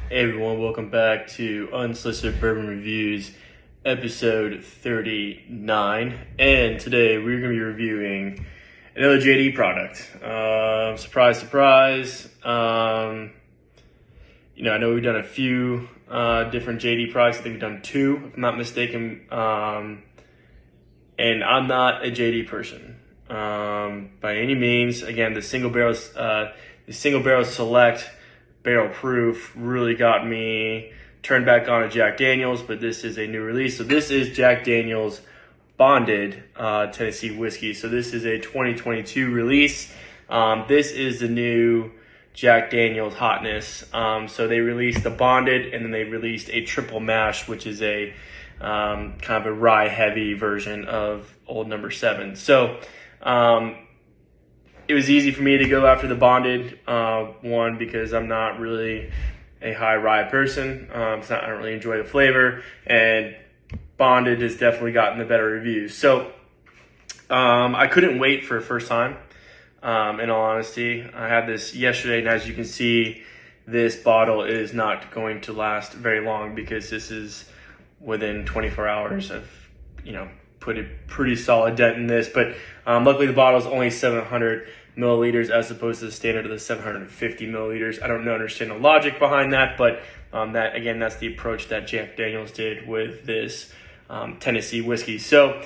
Hey everyone, welcome back to Unsolicited Bourbon Reviews, episode 39. And today we're going to be reviewing another JD product. Surprise, surprise. I know we've done a few different JD products. I think we've done two, if I'm not mistaken. And I'm not a JD person by any means. Again, the single barrel select barrel proof really got me turned back on to Jack Daniels, but this is a new release. So this is Jack Daniels Bonded Tennessee Whiskey. So this is a 2022 release. This is the new Jack Daniels hotness. So they released the Bonded, and then they released a triple mash, which is a kind of a rye heavy version of Old No. 7. So it was easy for me to go after the Bonded one because I'm not really a high rye person. I don't really enjoy the flavor, and Bonded has definitely gotten the better reviews. So I couldn't wait for a first time, in all honesty. I had this yesterday, and as you can see, this bottle is not going to last very long because this is within 24 hours. I've, put a pretty solid dent in this, but luckily the bottle is only 700 milliliters as opposed to the standard of the 750 milliliters. I don't understand the logic behind that, but that's the approach that Jack Daniels did with this Tennessee whiskey. So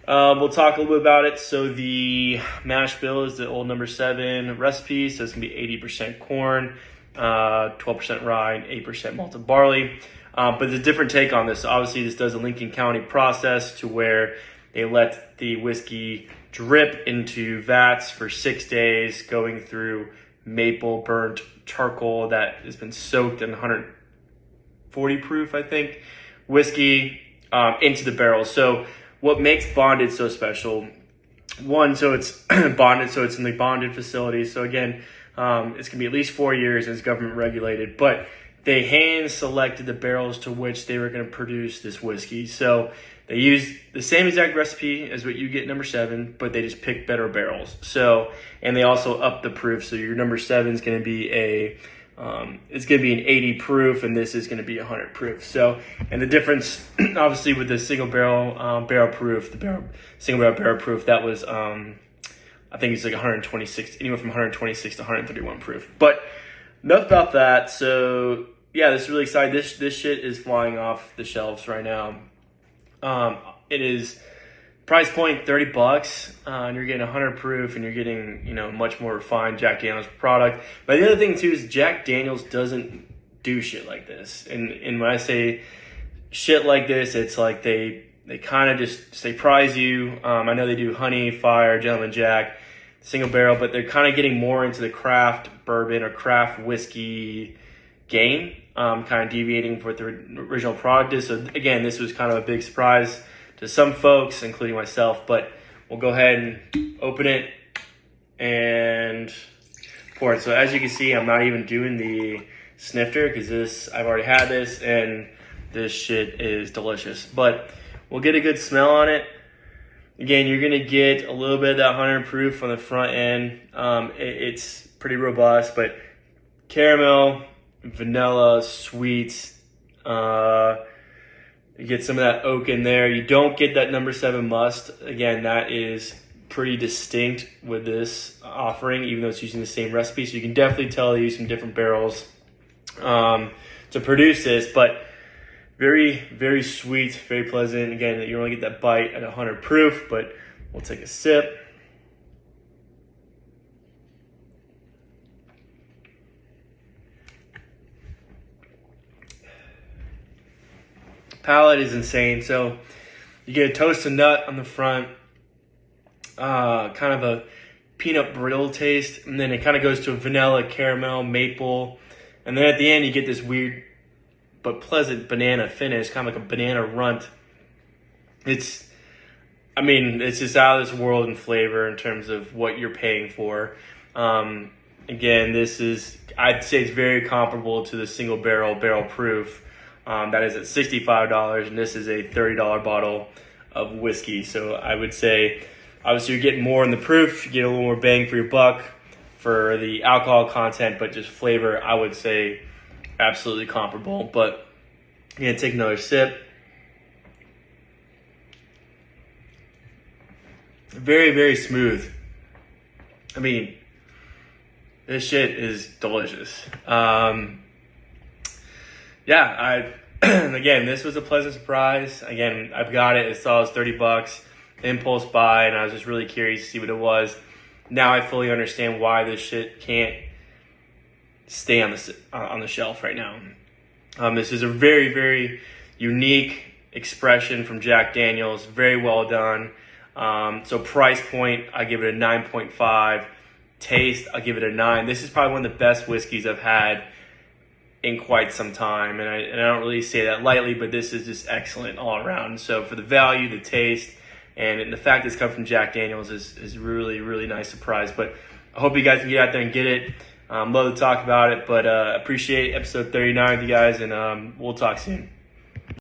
we'll talk a little bit about it. So the mash bill is the Old No. 7 recipe, so it's gonna be 80% corn, 12% rye, and 8% malted barley. But there's a different take on this. Obviously, this does a Lincoln County process to where they let the whiskey drip into vats for 6 days, going through maple burnt charcoal that has been soaked in 140 proof, I think, whiskey into the barrel. So what makes Bonded so special? One, so it's bonded, so it's in the bonded facility. So again, it's gonna be at least 4 years and it's government regulated, but they hand selected the barrels to which they were going to produce this whiskey. So they used the same exact recipe as what you get No. 7, but they just picked better barrels. So, and they also upped the proof. So your No. 7 is going to be it's going to be an 80 proof, and this is going to be 100 proof. So, and the difference, obviously, with the single barrel barrel proof, single barrel proof, that was I think it's like 126, anywhere from 126 to 131 proof. But enough about that. So yeah, this is really exciting. This shit is flying off the shelves right now. It is price point $30, and you're getting 100 proof, and you're getting much more refined Jack Daniels product. But the other thing too is Jack Daniels doesn't do shit like this. And when I say shit like this, it's like they kind of just they prize you. I know they do Honey, Fire, Gentleman Jack, single barrel, but they're kind of getting more into the craft bourbon or craft whiskey game, kind of deviating from what the original product is. So again, this was kind of a big surprise to some folks, including myself, but we'll go ahead and open it and pour it. So as you can see, I'm not even doing the snifter because I've already had this, and this shit is delicious. But we'll get a good smell on it. Again, you're going to get a little bit of that 100 proof on the front end. It's pretty robust, but caramel, vanilla, sweets. You get some of that oak in there. You don't get that No. 7 must. Again, that is pretty distinct with this offering, even though it's using the same recipe. So you can definitely tell they use some different barrels to produce this, but very, very sweet, very pleasant. Again, you only get that bite at 100 proof, but we'll take a sip. Palate is insane. So you get a toasted nut on the front, kind of a peanut brittle taste, and then it kind of goes to a vanilla, caramel, maple, and then at the end you get this weird but pleasant banana finish, kind of like a banana runt. It's just out of this world in flavor in terms of what you're paying for. Again, I'd say it's very comparable to the single barrel proof. That is at $65, and this is a $30 bottle of whiskey. So I would say, obviously, you're getting more in the proof, you get a little more bang for your buck for the alcohol content, but just flavor, I would say absolutely comparable. But I'm gonna take another sip. Very, very smooth. I mean, this shit is delicious. Again, this was a pleasant surprise. Again, I've got it. I saw it was $30, impulse buy, and I was just really curious to see what it was. Now I fully understand why this shit can't stay on the shelf right now. This is a very, very unique expression from Jack Daniel's. Very well done. So price point, I give it a 9.5. Taste, I'll give it a 9. This is probably one of the best whiskeys I've had in quite some time, and I don't really say that lightly, but this is just excellent all around. So for the value, the taste, and the fact that it's come from Jack Daniel's is really, really nice surprise. But I hope you guys can get out there and get it. Love to talk about it, but appreciate episode 39 with you guys, and we'll talk soon.